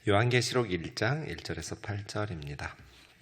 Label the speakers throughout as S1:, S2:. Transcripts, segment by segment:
S1: 요한계시록 1장 1절에서 8절입니다.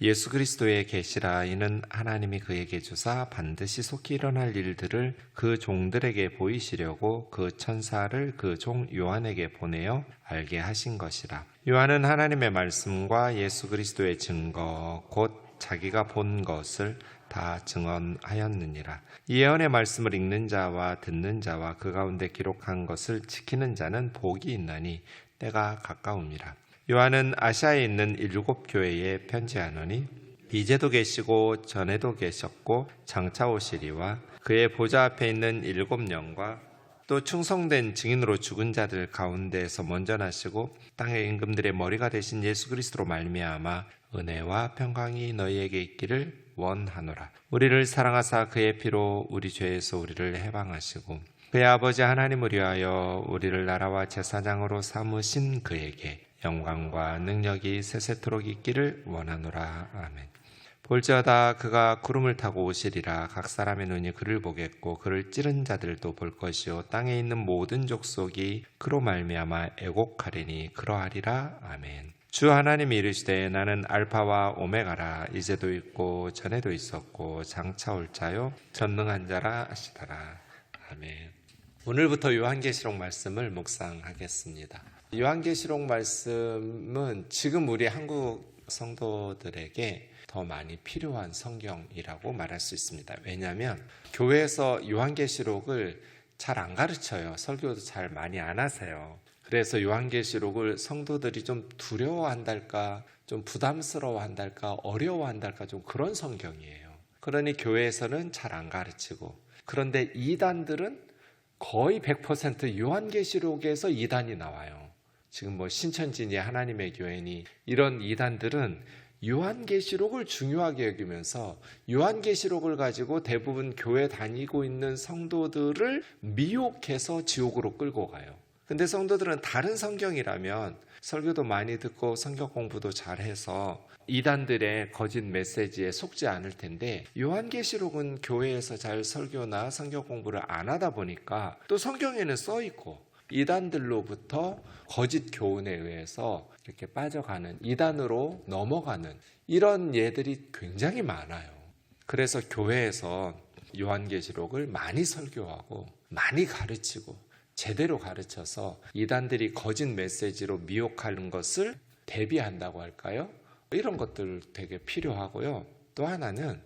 S1: 예수 그리스도의 계시라. 이는 하나님이 그에게 주사 반드시 속히 일어날 일들을 그 종들에게 보이시려고 그 천사를 그 종 요한에게 보내어 알게 하신 것이라. 요한은 하나님의 말씀과 예수 그리스도의 증거 곧 자기가 본 것을 다 증언하였느니라. 이 예언의 말씀을 읽는 자와 듣는 자와 그 가운데 기록한 것을 지키는 자는 복이 있나니 때가 가까움이라. 요한은 아시아에 있는 7 교회에 편지하노니 이제도 계시고 전에도 계셨고 장차 오시리와 그의 보좌 앞에 있는 7영과 또 충성된 증인으로 죽은 자들 가운데에서 먼저 나시고 땅의 임금들의 머리가 되신 예수 그리스도로 말미암아 은혜와 평강이 너희에게 있기를 원하노라. 우리를 사랑하사 그의 피로 우리 죄에서 우리를 해방하시고 그의 아버지 하나님을 위하여 우리를 나라와 제사장으로 삼으신 그에게 영광과 능력이 세세토록 있기를 원하노라. 아멘. 볼지어다 그가 구름을 타고 오시리라. 각 사람의 눈이 그를 보겠고 그를 찌른 자들도 볼 것이요 땅에 있는 모든 족속이 그로 말미암아 애곡하리니 그러하리라. 아멘. 주 하나님이 이르시되 나는 알파와 오메가라. 이제도 있고 전에도 있었고 장차 올 자요 전능한 자라 하시더라. 아멘. 오늘부터 요한계시록 말씀을 묵상하겠습니다. 요한계시록 말씀은 지금 우리 한국 성도들에게 더 많이 필요한 성경이라고 말할 수 있습니다. 왜냐하면 교회에서 요한계시록을 잘 안 가르쳐요. 설교도 잘 많이 안 하세요. 그래서 요한계시록을 성도들이 좀 두려워한달까, 좀 부담스러워한달까, 어려워한달까 좀 그런 성경이에요. 그러니 교회에서는 잘 안 가르치고, 그런데 이단들은 거의 100% 요한계시록에서 이단이 나와요. 지금 신천지니 하나님의 교회니 이런 이단들은 요한계시록을 중요하게 여기면서 요한계시록을 가지고 대부분 교회 다니고 있는 성도들을 미혹해서 지옥으로 끌고 가요. 근데 성도들은 다른 성경이라면 설교도 많이 듣고 성경 공부도 잘해서 이단들의 거짓 메시지에 속지 않을 텐데 요한계시록은 교회에서 잘 설교나 성경 공부를 안 하다 보니까 또 성경에는 써 있고 이단들로부터 거짓 교훈에 의해서 이렇게 빠져가는, 이단으로 넘어가는 이런 예들이 굉장히 많아요. 그래서 교회에서 요한계시록을 많이 설교하고 많이 가르치고 제대로 가르쳐서 이단들이 거짓 메시지로 미혹하는 것을 대비한다고 할까요? 이런 것들 되게 필요하고요. 또 하나는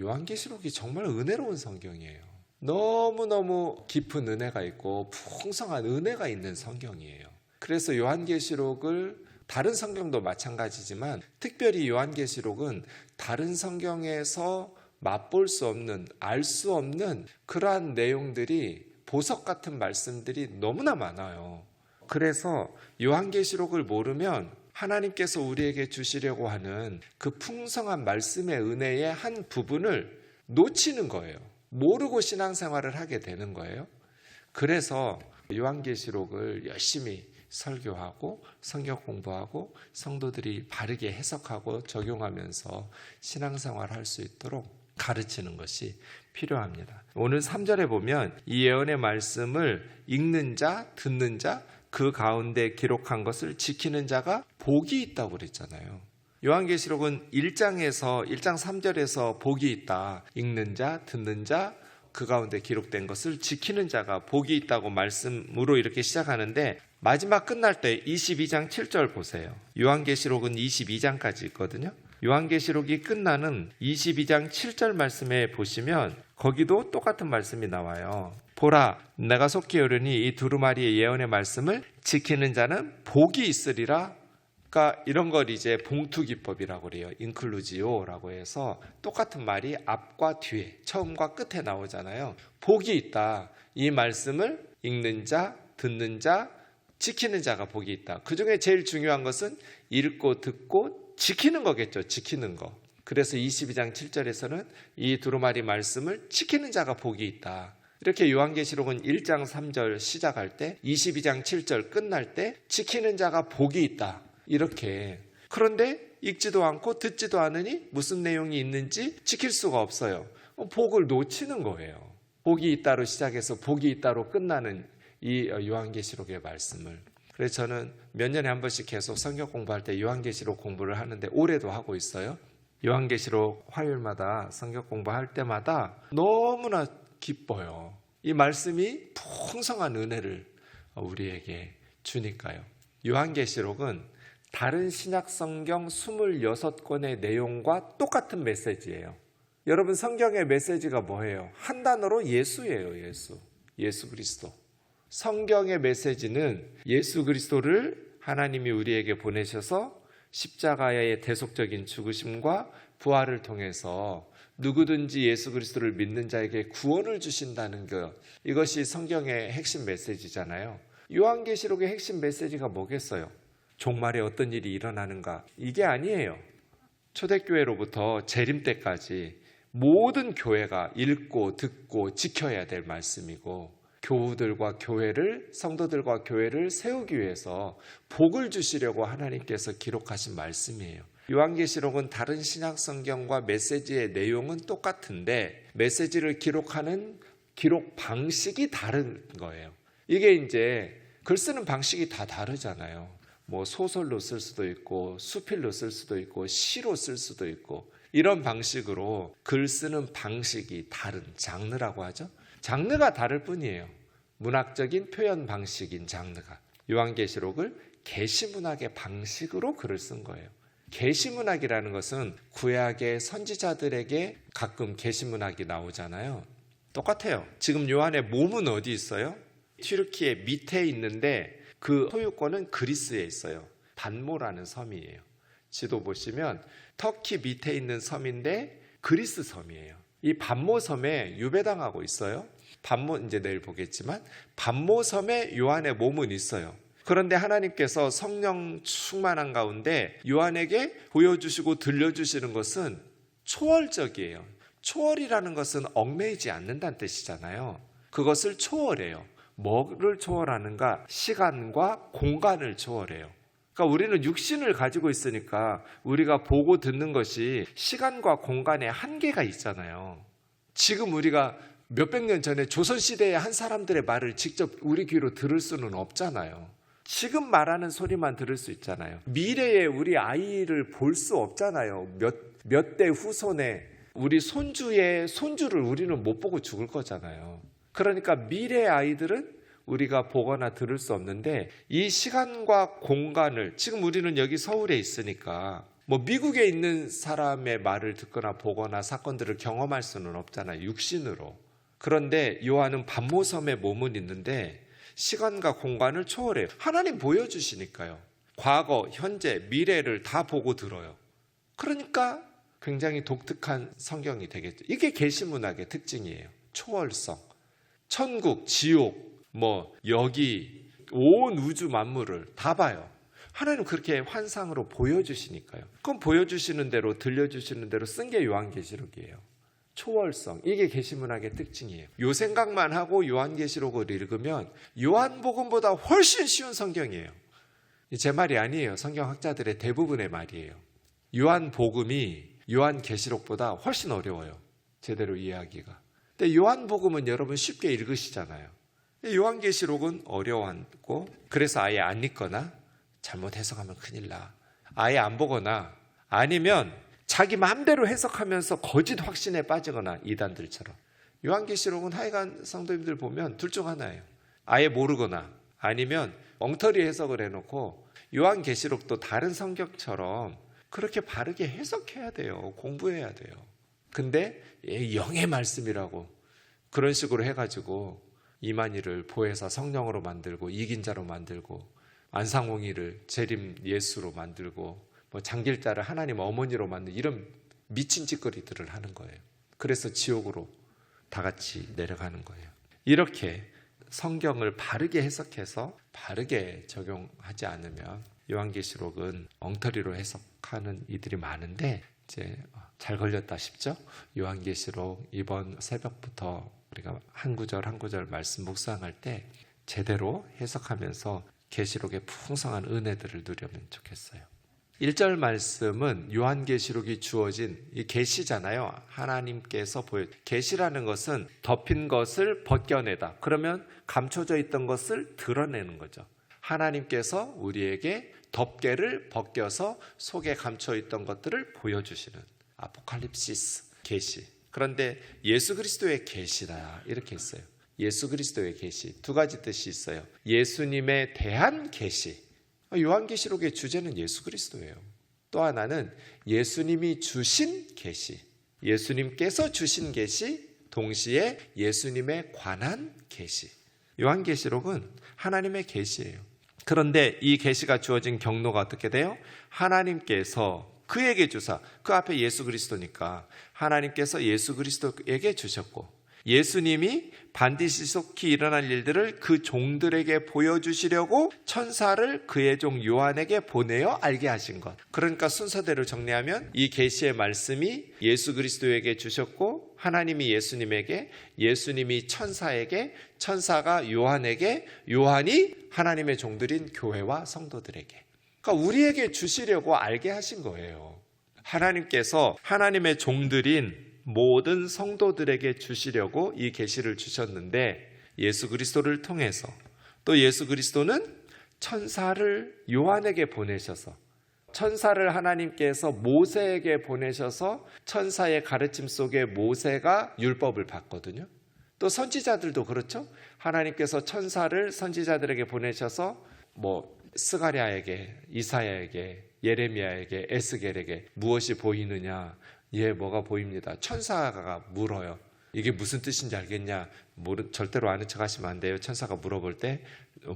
S1: 요한계시록이 정말 은혜로운 성경이에요. 너무너무 깊은 은혜가 있고 풍성한 은혜가 있는 성경이에요. 그래서 요한계시록을 다른 성경도 마찬가지지만 특별히 요한계시록은 다른 성경에서 맛볼 수 없는, 알 수 없는 그러한 내용들이 보석 같은 말씀들이 너무나 많아요. 그래서 요한계시록을 모르면 하나님께서 우리에게 주시려고 하는 그 풍성한 말씀의 은혜의 한 부분을 놓치는 거예요. 모르고 신앙생활을 하게 되는 거예요. 그래서 요한계시록을 열심히 설교하고 성경 공부하고 성도들이 바르게 해석하고 적용하면서 신앙생활을 할 수 있도록 가르치는 것이 필요합니다. 오늘 3절에 보면 이 예언의 말씀을 읽는 자, 듣는 자, 그 가운데 기록한 것을 지키는 자가 복이 있다고 그랬잖아요. 요한계시록은 1장 3절에서 복이 있다. 읽는 자, 듣는 자, 그 가운데 기록된 것을 지키는 자가 복이 있다고 말씀으로 이렇게 시작하는데 마지막 끝날 때 22장 7절 보세요. 요한계시록은 22장까지 있거든요. 요한계시록이 끝나는 22장 7절 말씀에 보시면 거기도 똑같은 말씀이 나와요. 보라, 내가 속히 이르니 이 두루마리의 예언의 말씀을 지키는 자는 복이 있으리라. 그러니까 이런 걸 이제 봉투기법이라고 그래요. 인클루지오라고 해서 똑같은 말이 앞과 뒤에, 처음과 끝에 나오잖아요. 복이 있다. 이 말씀을 읽는 자, 듣는 자, 지키는 자가 복이 있다. 그 중에 제일 중요한 것은 읽고 듣고 지키는 거겠죠. 지키는 거. 그래서 22장 7절에서는 이 두루마리 말씀을 지키는 자가 복이 있다. 이렇게 요한계시록은 1장 3절 시작할 때 22장 7절 끝날 때 지키는 자가 복이 있다. 이렇게. 그런데 읽지도 않고 듣지도 않으니 무슨 내용이 있는지 지킬 수가 없어요. 복을 놓치는 거예요. 복이 있다로 시작해서 복이 있다로 끝나는 이 요한계시록의 말씀을. 그래서 저는 몇 년에 한 번씩 계속 성경 공부할 때 요한계시록 공부를 하는데 올해도 하고 있어요. 요한계시록 화요일마다 성경 공부할 때마다 너무나 기뻐요. 이 말씀이 풍성한 은혜를 우리에게 주니까요. 요한계시록은 다른 신약 성경 26권의 내용과 똑같은 메시지예요. 여러분, 성경의 메시지가 뭐예요? 한 단어로 예수예요. 예수 그리스도. 성경의 메시지는 예수 그리스도를 하나님이 우리에게 보내셔서 십자가의 대속적인 죽으심과 부활을 통해서 누구든지 예수 그리스도를 믿는 자에게 구원을 주신다는 것, 이것이 성경의 핵심 메시지잖아요. 요한계시록의 핵심 메시지가 뭐겠어요? 종말에 어떤 일이 일어나는가? 이게 아니에요. 초대교회로부터 재림 때까지 모든 교회가 읽고 듣고 지켜야 될 말씀이고, 교우들과 교회를, 성도들과 교회를 세우기 위해서 복을 주시려고 하나님께서 기록하신 말씀이에요. 요한계시록은 다른 신약 성경과 메시지의 내용은 똑같은데 메시지를 기록하는 기록 방식이 다른 거예요. 이게 이제 글 쓰는 방식이 다 다르잖아요. 뭐 소설로 쓸 수도 있고 수필로 쓸 수도 있고 시로 쓸 수도 있고, 이런 방식으로 글 쓰는 방식이 다른 장르라고 하죠. 장르가 다를 뿐이에요. 문학적인 표현 방식인 장르가. 요한계시록을 계시문학의 방식으로 글을 쓴 거예요. 계시문학이라는 것은 구약의 선지자들에게 가끔 계시문학이 나오잖아요. 똑같아요. 지금 요한의 몸은 어디 있어요? 튀르키예 밑에 있는데 그 소유권은 그리스에 있어요. 반모라는 섬이에요. 지도 보시면 터키 밑에 있는 섬인데 그리스 섬이에요. 이 반모 섬에 유배당하고 있어요. 반모, 이제 내일 보겠지만 반모 섬에 요한의 몸은 있어요. 그런데 하나님께서 성령 충만한 가운데 요한에게 보여주시고 들려주시는 것은 초월적이에요. 초월이라는 것은 얽매이지 않는다는 뜻이잖아요. 그것을 초월해요. 뭐를 초월하는가? 시간과 공간을 초월해요. 그러니까 우리는 육신을 가지고 있으니까 우리가 보고 듣는 것이 시간과 공간에 한계가 있잖아요. 지금 우리가 몇백 년 전에 조선시대의 한 사람들의 말을 직접 우리 귀로 들을 수는 없잖아요. 지금 말하는 소리만 들을 수 있잖아요. 미래에 우리 아이를 볼 수 없잖아요. 몇 대 후손에 우리 손주의 손주를 우리는 못 보고 죽을 거잖아요. 그러니까 미래의 아이들은 우리가 보거나 들을 수 없는데, 이 시간과 공간을, 지금 우리는 여기 서울에 있으니까 뭐 미국에 있는 사람의 말을 듣거나 보거나 사건들을 경험할 수는 없잖아요. 육신으로. 그런데 요한은 반모섬에 몸은 있는데 시간과 공간을 초월해요. 하나님 보여주시니까요. 과거, 현재, 미래를 다 보고 들어요. 그러니까 굉장히 독특한 성경이 되겠죠. 이게 계시문학의 특징이에요. 초월성. 천국, 지옥, 여기 온 우주 만물을 다 봐요. 하나님 그렇게 환상으로 보여주시니까요. 그럼 보여주시는 대로, 들려주시는 대로 쓴 게 요한계시록이에요. 초월성, 이게 계시문학의 특징이에요. 요 생각만 하고 요한계시록을 읽으면 요한복음보다 훨씬 쉬운 성경이에요. 제 말이 아니에요. 성경학자들의 대부분의 말이에요. 요한복음이 요한계시록보다 훨씬 어려워요. 제대로 이해하기가. 근데 요한복음은 여러분 쉽게 읽으시잖아요. 요한계시록은 어려웠고, 그래서 아예 안 읽거나 잘못 해석하면 큰일 나. 아예 안 보거나 아니면 자기 마음대로 해석하면서 거짓 확신에 빠지거나, 이단들처럼. 요한계시록은 하여간 성도님들 보면 둘 중 하나예요. 아예 모르거나 아니면 엉터리 해석을 해놓고, 요한계시록도 다른 성경처럼 그렇게 바르게 해석해야 돼요. 공부해야 돼요. 근데 영의 말씀이라고 그런 식으로 해가지고 이만희를 보혜사 성령으로 만들고 이긴 자로 만들고 안상홍이를 재림 예수로 만들고 장길자를 하나님 어머니로 만든 이런 미친 짓거리들을 하는 거예요. 그래서 지옥으로 다 같이 내려가는 거예요. 이렇게 성경을 바르게 해석해서 바르게 적용하지 않으면 요한계시록은 엉터리로 해석하는 이들이 많은데, 이제 잘 걸렸다 싶죠? 요한계시록 이번 새벽부터 우리가 한 구절 한 구절 말씀 묵상할 때 제대로 해석하면서 계시록의 풍성한 은혜들을 누리면 좋겠어요. 1절 말씀은 요한계시록이 주어진 이 계시잖아요. 하나님께서 계시라는 것은 덮인 것을 벗겨내다. 그러면 감춰져 있던 것을 드러내는 거죠. 하나님께서 우리에게 덮개를 벗겨서 속에 감춰있던 것들을 보여주시는 아포칼립시스, 계시. 그런데 예수 그리스도의 계시다 이렇게 했어요. 예수 그리스도의 계시 두 가지 뜻이 있어요. 예수님에 대한 계시. 요한계시록의 주제는 예수 그리스도예요. 또 하나는 예수님이 주신 계시. 예수님께서 주신 계시, 동시에 예수님에 관한 계시. 요한계시록은 하나님의 계시예요. 그런데 이 계시가 주어진 경로가 어떻게 돼요? 하나님께서 그에게 주사, 그 앞에 예수 그리스도니까 하나님께서 예수 그리스도에게 주셨고, 예수님이 반드시 속히 일어날 일들을 그 종들에게 보여주시려고 천사를 그의 종 요한에게 보내어 알게 하신 것. 그러니까 순서대로 정리하면 이 계시의 말씀이 예수 그리스도에게 주셨고, 하나님이 예수님에게, 예수님이 천사에게, 천사가 요한에게, 요한이 하나님의 종들인 교회와 성도들에게. 그러니까 우리에게 주시려고 알게 하신 거예요. 하나님께서 하나님의 종들인 모든 성도들에게 주시려고 이 계시를 주셨는데, 예수 그리스도를 통해서, 또 예수 그리스도는 천사를 요한에게 보내셔서, 천사를 하나님께서 모세에게 보내셔서 천사의 가르침 속에 모세가 율법을 받거든요. 또 선지자들도 그렇죠. 하나님께서 천사를 선지자들에게 보내셔서 스가랴에게, 이사야에게, 예레미야에게, 에스겔에게 무엇이 보이느냐? 예, 뭐가 보입니다. 천사가 물어요. 이게 무슨 뜻인지 알겠냐? 절대로 아는 척 하시면 안 돼요. 천사가 물어볼 때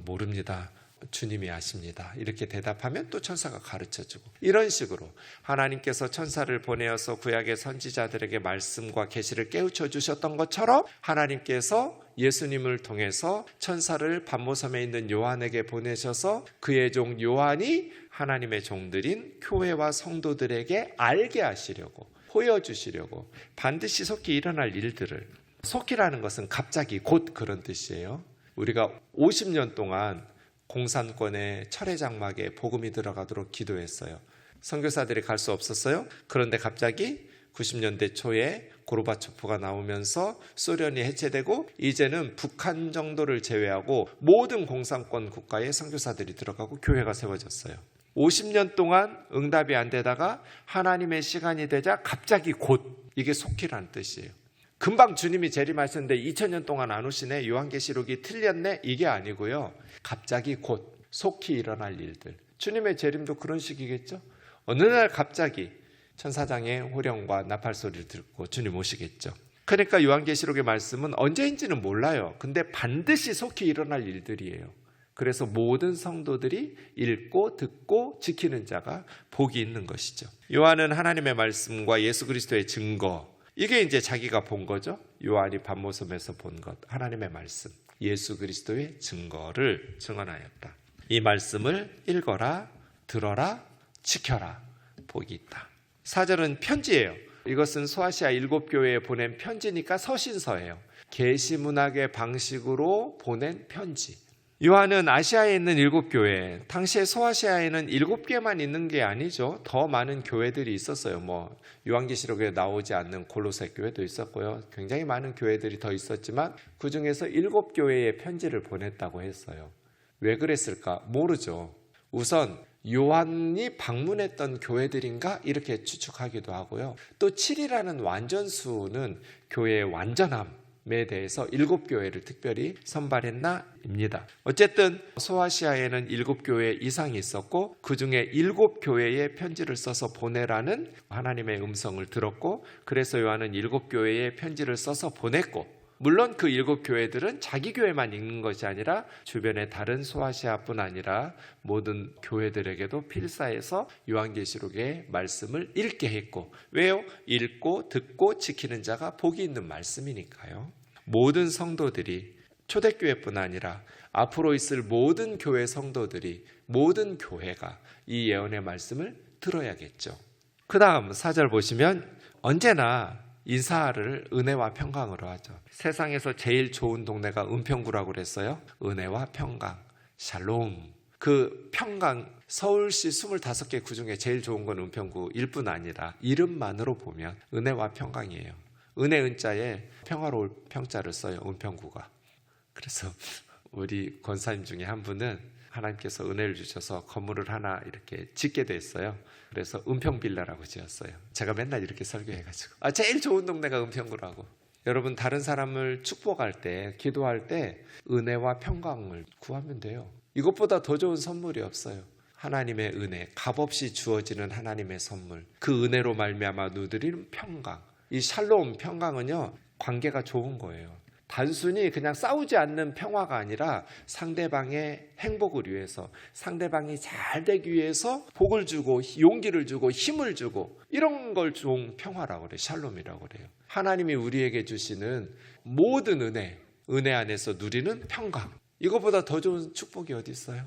S1: 모릅니다. 주님이 아십니다. 이렇게 대답하면 또 천사가 가르쳐주고, 이런 식으로 하나님께서 천사를 보내어서 구약의 선지자들에게 말씀과 계시를 깨우쳐 주셨던 것처럼, 하나님께서 예수님을 통해서 천사를 반모섬에 있는 요한에게 보내셔서 그의 종 요한이 하나님의 종들인 교회와 성도들에게 알게 하시려고, 보여주시려고 반드시 속히 일어날 일들을, 속히라는 것은 갑자기, 곧 그런 뜻이에요. 우리가 50년 동안 공산권의 철의 장막에 복음이 들어가도록 기도했어요. 선교사들이 갈 수 없었어요. 그런데 갑자기 90년대 초에 고르바초프가 나오면서 소련이 해체되고, 이제는 북한 정도를 제외하고 모든 공산권 국가에 선교사들이 들어가고 교회가 세워졌어요. 50년 동안 응답이 안 되다가 하나님의 시간이 되자 갑자기 곧, 이게 속히라는 뜻이에요. 금방 주님이 재림하셨는데 2000년 동안 안 오시네, 요한계시록이 틀렸네, 이게 아니고요. 갑자기 곧, 속히 일어날 일들. 주님의 재림도 그런 식이겠죠. 어느 날 갑자기 천사장의 호령과 나팔 소리를 듣고 주님 오시겠죠. 그러니까 요한계시록의 말씀은 언제인지는 몰라요. 근데 반드시 속히 일어날 일들이에요. 그래서 모든 성도들이 읽고 듣고 지키는 자가 복이 있는 것이죠. 요한은 하나님의 말씀과 예수 그리스도의 증거, 이게 이제 자기가 본 거죠. 요한이 반모섬에서 본 것, 하나님의 말씀, 예수 그리스도의 증거를 증언하였다. 이 말씀을 읽어라, 들어라, 지켜라, 복이 있다. 4절은 편지예요. 이것은 소아시아 7교회에 보낸 편지니까 서신서예요. 계시문학의 방식으로 보낸 편지. 요한은 아시아에 있는 7교회, 당시에 소아시아에는 7개만 있는 게 아니죠. 더 많은 교회들이 있었어요. 요한계시록에 나오지 않는 골로새 교회도 있었고요. 굉장히 많은 교회들이 더 있었지만 그 중에서 7교회에 편지를 보냈다고 했어요. 왜 그랬을까? 모르죠. 우선 요한이 방문했던 교회들인가? 이렇게 추측하기도 하고요. 또 7이라는 완전수는 교회의 완전함에 대해서 7교회를 특별히 선발했나입니다. 어쨌든 소아시아에는 7교회 이상이 있었고, 그 중에 7교회에 편지를 써서 보내라는 하나님의 음성을 들었고, 그래서 요한은 7교회에 편지를 써서 보냈고, 물론 그 7교회들은 자기 교회만 읽는 것이 아니라 주변의 다른 소아시아뿐 아니라 모든 교회들에게도 필사해서 요한계시록의 말씀을 읽게 했고, 왜요? 읽고 듣고 지키는 자가 복이 있는 말씀이니까요. 모든 성도들이, 초대교회뿐 아니라 앞으로 있을 모든 교회 성도들이, 모든 교회가 이 예언의 말씀을 들어야겠죠. 그 다음 4절 보시면 언제나 인사를 은혜와 평강으로 하죠. 세상에서 제일 좋은 동네가 은평구라고 그랬어요. 은혜와 평강, 샬롬. 그 평강, 서울시 25개 구 중에 제일 좋은 건 은평구일 뿐 아니라 이름만으로 보면 은혜와 평강이에요. 은혜 은자에 평화로울 평자를 써요, 은평구가. 그래서 우리 권사님 중에 한 분은 하나님께서 은혜를 주셔서 건물을 하나 이렇게 짓게 됐어요. 그래서 은평빌라라고 지었어요. 제가 맨날 이렇게 설교해가지고 제일 좋은 동네가 은평구라고. 여러분, 다른 사람을 축복할 때, 기도할 때 은혜와 평강을 구하면 돼요. 이것보다 더 좋은 선물이 없어요. 하나님의 은혜, 값없이 주어지는 하나님의 선물, 그 은혜로 말미암아 누리는 평강. 이 샬롬 평강은요, 관계가 좋은 거예요. 단순히 그냥 싸우지 않는 평화가 아니라 상대방의 행복을 위해서, 상대방이 잘 되기 위해서 복을 주고 용기를 주고 힘을 주고, 이런 걸 좋은 평화라고 그래요. 샬롬이라고 그래요. 하나님이 우리에게 주시는 모든 은혜 안에서 누리는 평강, 이거보다 더 좋은 축복이 어디 있어요?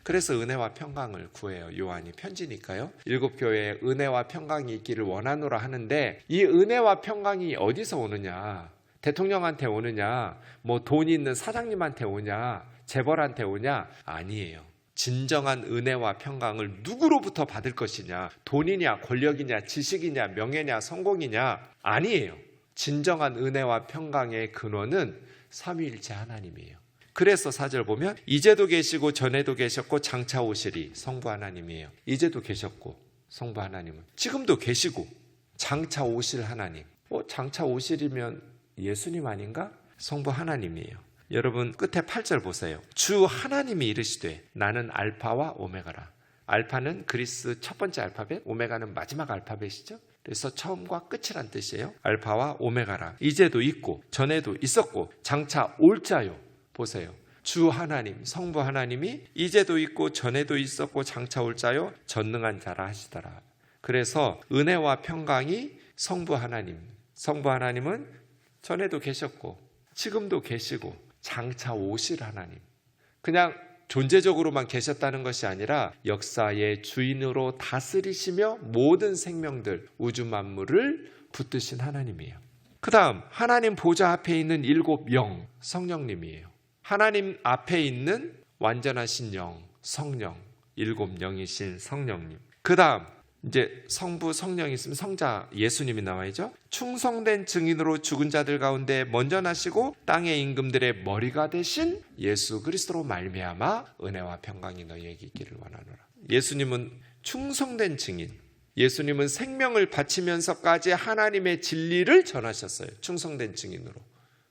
S1: 그래서 은혜와 평강을 구해요. 요한이 편지니까요. 7교회에 은혜와 평강이 있기를 원하노라 하는데, 이 은혜와 평강이 어디서 오느냐? 대통령한테 오느냐, 뭐 돈이 있는 사장님한테 오냐, 재벌한테 오냐? 아니에요. 진정한 은혜와 평강을 누구로부터 받을 것이냐? 돈이냐, 권력이냐, 지식이냐, 명예냐, 성공이냐? 아니에요. 진정한 은혜와 평강의 근원은 삼위일체 하나님이에요. 그래서 4절 보면 이제도 계시고 전에도 계셨고 장차 오시리, 성부 하나님이에요. 이제도 계셨고 성부 하나님은 지금도 계시고 장차 오실 하나님. 장차 오실이면 예수님 아닌가? 성부 하나님이에요. 여러분, 끝에 8절 보세요. 주 하나님이 이르시되 나는 알파와 오메가라. 알파는 그리스 첫 번째 알파벳, 오메가는 마지막 알파벳이죠. 그래서 처음과 끝이란 뜻이에요. 알파와 오메가라. 이제도 있고 전에도 있었고 장차 올 자요. 보세요. 주 하나님, 성부 하나님이 이제도 있고 전에도 있었고 장차 올 자요 전능한 자라 하시더라. 그래서 은혜와 평강이 성부 하나님, 성부 하나님은 전에도 계셨고 지금도 계시고 장차 오실 하나님. 그냥 존재적으로만 계셨다는 것이 아니라 역사의 주인으로 다스리시며 모든 생명들, 우주 만물을 붙드신 하나님이에요. 그 다음 하나님 보좌 앞에 있는 7 영, 성령님이에요. 하나님 앞에 있는 완전하신 영, 성령, 7 영이신 성령님. 그 다음 이제 성부, 성령이 있으면 성자 예수님이 나와야죠. 충성된 증인으로 죽은 자들 가운데 먼저 나시고 땅의 임금들의 머리가 되신 예수 그리스도로 말미암아 은혜와 평강이 너희에게 있기를 원하노라. 예수님은 충성된 증인, 예수님은 생명을 바치면서까지 하나님의 진리를 전하셨어요. 충성된 증인으로.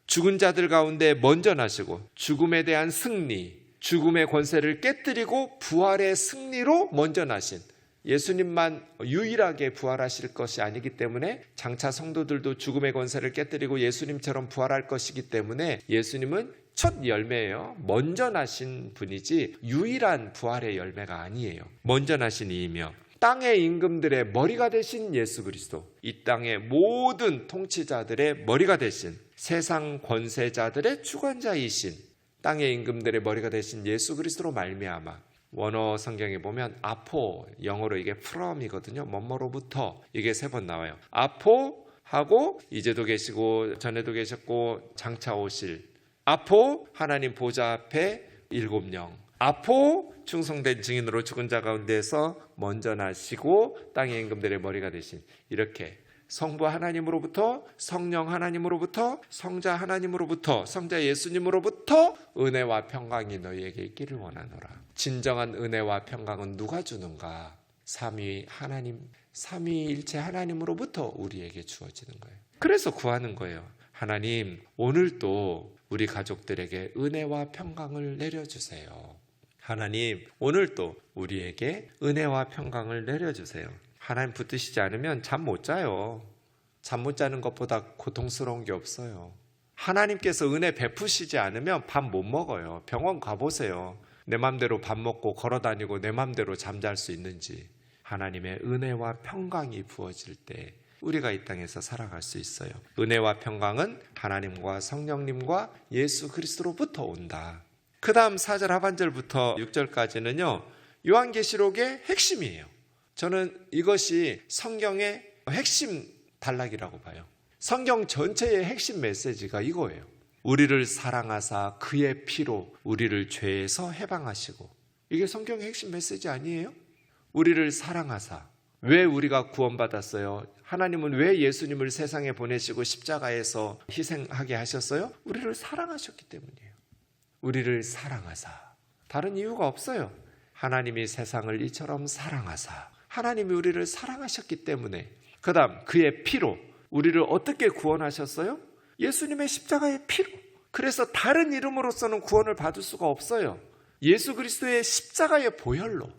S1: 죽은 자들 가운데 먼저 나시고 죽음에 대한 승리, 죽음의 권세를 깨뜨리고 부활의 승리로 먼저 나신, 예수님만 유일하게 부활하실 것이 아니기 때문에 장차 성도들도 죽음의 권세를 깨뜨리고 예수님처럼 부활할 것이기 때문에 예수님은 첫 열매예요. 먼저 나신 분이지 유일한 부활의 열매가 아니에요. 먼저 나신 이이며 땅의 임금들의 머리가 되신 예수 그리스도, 이 땅의 모든 통치자들의 머리가 되신, 세상 권세자들의 주관자이신 땅의 임금들의 머리가 되신 예수 그리스도로 말미암아, 원어 성경에 보면 아포, 영어로 이게 from이거든요. 뭐뭐로부터, 이게 3번 나와요. 아포 하고 이제도 계시고 전에도 계셨고 장차 오실. 아포, 하나님 보좌 앞에 7 영. 아포, 충성된 증인으로 죽은 자 가운데서 먼저 나시고 땅의 임금들의 머리가 되신, 이렇게 성부 하나님으로부터, 성령 하나님으로부터, 성자 하나님으로부터, 성자 예수님으로부터 은혜와 평강이 너희에게 있기를 원하노라. 진정한 은혜와 평강은 누가 주는가? 삼위 하나님, 삼위일체 하나님으로부터 우리에게 주어지는 거예요. 그래서 구하는 거예요. 하나님, 오늘도 우리 가족들에게 은혜와 평강을 내려주세요. 하나님, 오늘도 우리에게 은혜와 평강을 내려주세요. 하나님 붙드시지 않으면 잠 못 자요. 잠 못 자는 것보다 고통스러운 게 없어요. 하나님께서 은혜 베푸시지 않으면 밥 못 먹어요. 병원 가보세요. 내 맘대로 밥 먹고 걸어다니고 내 맘대로 잠잘 수 있는지. 하나님의 은혜와 평강이 부어질 때 우리가 이 땅에서 살아갈 수 있어요. 은혜와 평강은 하나님과 성령님과 예수 그리스도로부터 온다. 그 다음 4절 하반절부터 6절까지는요, 요한계시록의 핵심이에요. 저는 이것이 성경의 핵심 단락이라고 봐요. 성경 전체의 핵심 메시지가 이거예요. 우리를 사랑하사 그의 피로 우리를 죄에서 해방하시고. 이게 성경의 핵심 메시지 아니에요? 우리를 사랑하사. 왜 우리가 구원받았어요? 하나님은 왜 예수님을 세상에 보내시고 십자가에서 희생하게 하셨어요? 우리를 사랑하셨기 때문이에요. 우리를 사랑하사. 다른 이유가 없어요. 하나님이 세상을 이처럼 사랑하사, 하나님이 우리를 사랑하셨기 때문에, 그 다음 그의 피로 우리를 어떻게 구원하셨어요? 예수님의 십자가의 피로. 그래서 다른 이름으로서는 구원을 받을 수가 없어요. 예수 그리스도의 십자가의 보혈로.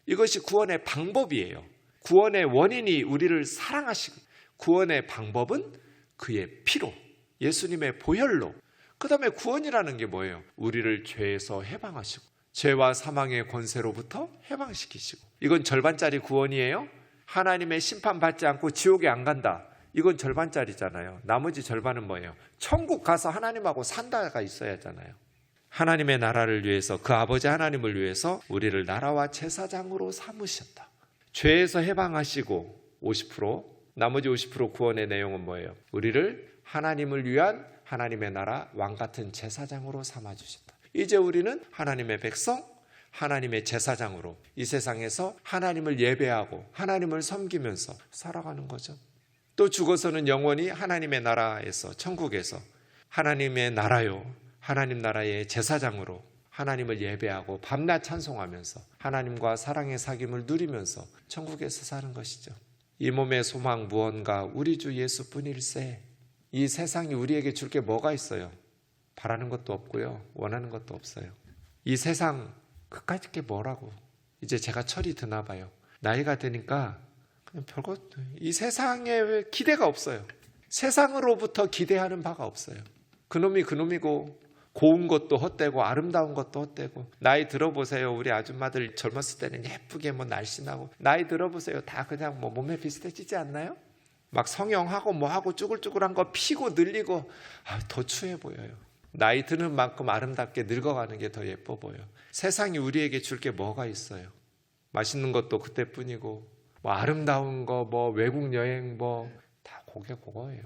S1: 이것이 구원의 방법이에요. 구원의 원인이 우리를 사랑하시고, 구원의 방법은 그의 피로, 예수님의 보혈로. 그 다음에 구원이라는 게 뭐예요? 우리를 죄에서 해방하시고, 죄와 사망의 권세로부터 해방시키시고. 이건 절반짜리 구원이에요. 하나님의 심판받지 않고 지옥에 안 간다. 이건 절반짜리잖아요. 나머지 절반은 뭐예요? 천국 가서 하나님하고 산다가 있어야 하잖아요. 하나님의 나라를 위해서, 그 아버지 하나님을 위해서 우리를 나라와 제사장으로 삼으셨다. 죄에서 해방하시고 50%, 나머지 50% 구원의 내용은 뭐예요? 우리를 하나님을 위한 하나님의 나라 왕같은 제사장으로 삼아주셨다. 이제 우리는 하나님의 백성, 하나님의 제사장으로 이 세상에서 하나님을 예배하고 하나님을 섬기면서 살아가는 거죠. 또 죽어서는 영원히 하나님의 나라에서, 천국에서 하나님의 나라요, 하나님 나라의 제사장으로 하나님을 예배하고 밤낮 찬송하면서 하나님과 사랑의 사귐을 누리면서 천국에서 사는 것이죠. 이 몸의 소망 무언가 우리 주 예수뿐일세. 이 세상이 우리에게 줄 게 뭐가 있어요? 바라는 것도 없고요, 원하는 것도 없어요. 이 세상 그까짓 게 뭐라고. 이제 제가 철이 드나 봐요. 나이가 드니까 그냥 별거, 이 세상에 기대가 없어요. 세상으로부터 기대하는 바가 없어요. 그놈이 그놈이고, 고운 것도 헛되고 아름다운 것도 헛되고. 나이 들어보세요. 우리 아줌마들 젊었을 때는 예쁘게 날씬하고, 나이 들어보세요. 다 그냥 몸에 비슷해지지 않나요? 막 성형하고 뭐하고 쭈글쭈글한 거 피고 늘리고, 더 추해 보여요. 나이 드는 만큼 아름답게 늙어가는 게 더 예뻐 보여. 세상이 우리에게 줄 게 뭐가 있어요? 맛있는 것도 그때뿐이고, 아름다운 거, 외국 여행 다 그거예요.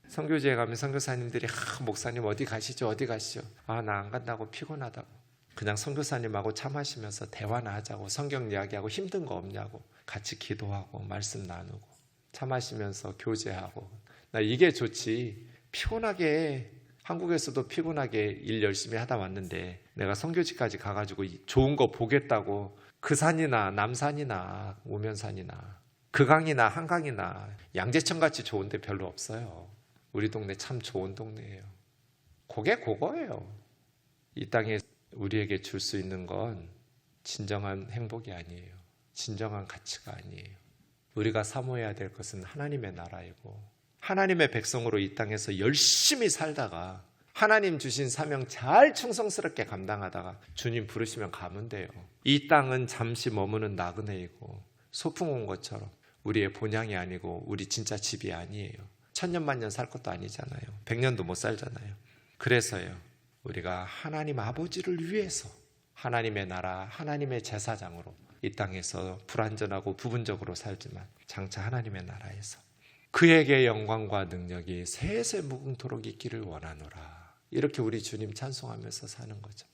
S1: 선교지에 가면 선교사님들이 목사님 어디 가시죠? 어디 가시죠? 나 안 간다고, 피곤하다고. 그냥 선교사님하고 차 마시면서 대화나 하자고, 성경 이야기하고, 힘든 거 없냐고, 같이 기도하고 말씀 나누고 차 마시면서 교제하고. 나 이게 좋지. 피곤하게, 한국에서도 피곤하게 일 열심히 하다 왔는데 내가 선교지까지 가가지고 좋은 거 보겠다고 그 산이나 남산이나 우면산이나 금강이나 한강이나 양재천같이 좋은 데 별로 없어요. 우리 동네 참 좋은 동네예요. 그거예요. 이 땅에 우리에게 줄 수 있는 건 진정한 행복이 아니에요. 진정한 가치가 아니에요. 우리가 사모해야 될 것은 하나님의 나라이고, 하나님의 백성으로 이 땅에서 열심히 살다가 하나님 주신 사명 잘 충성스럽게 감당하다가 주님 부르시면 가면 돼요. 이 땅은 잠시 머무는 나그네이고 소풍 온 것처럼 우리의 본향이 아니고 우리 진짜 집이 아니에요. 천년만년 살 것도 아니잖아요. 100년도 못 살잖아요. 그래서요, 우리가 하나님 아버지를 위해서 하나님의 나라, 하나님의 제사장으로 이 땅에서 불완전하고 부분적으로 살지만 장차 하나님의 나라에서 그에게 영광과 능력이 세세 무궁토록 있기를 원하노라. 이렇게 우리 주님 찬송하면서 사는 거죠.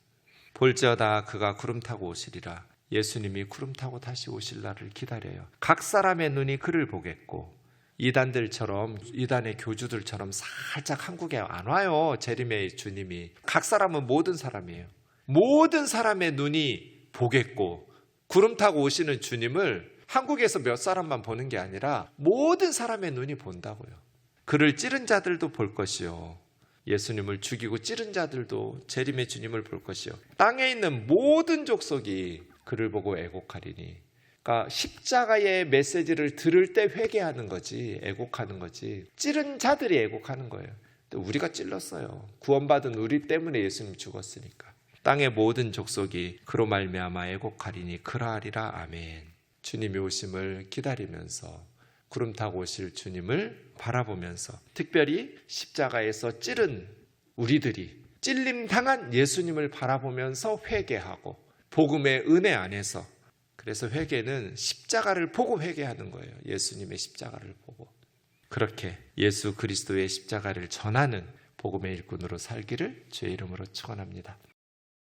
S1: 볼지어다 그가 구름 타고 오시리라. 예수님이 구름 타고 다시 오실 날을 기다려요. 각 사람의 눈이 그를 보겠고, 이단들처럼, 이단의 교주들처럼 살짝 한국에 안 와요. 재림의 주님이. 각 사람은 모든 사람이에요. 모든 사람의 눈이 보겠고, 구름 타고 오시는 주님을 한국에서 몇 사람만 보는 게 아니라 모든 사람의 눈이 본다고요. 그를 찌른 자들도 볼 것이요, 예수님을 죽이고 찌른 자들도 재림의 주님을 볼 것이요, 땅에 있는 모든 족속이 그를 보고 애곡하리니. 그러니까 십자가의 메시지를 들을 때 회개하는 거지, 애곡하는 거지. 찌른 자들이 애곡하는 거예요. 우리가 찔렀어요. 구원받은 우리 때문에 예수님 죽었으니까. 땅의 모든 족속이 그로 말미암아 애곡하리니 그러하리라. 아멘. 주님이 오심을 기다리면서, 구름 타고 오실 주님을 바라보면서, 특별히 십자가에서 찌른 우리들이 찔림 당한 예수님을 바라보면서 회개하고, 복음의 은혜 안에서. 그래서 회개는 십자가를 보고 회개하는 거예요. 예수님의 십자가를 보고. 그렇게 예수 그리스도의 십자가를 전하는 복음의 일꾼으로 살기를 주의 이름으로 축원합니다.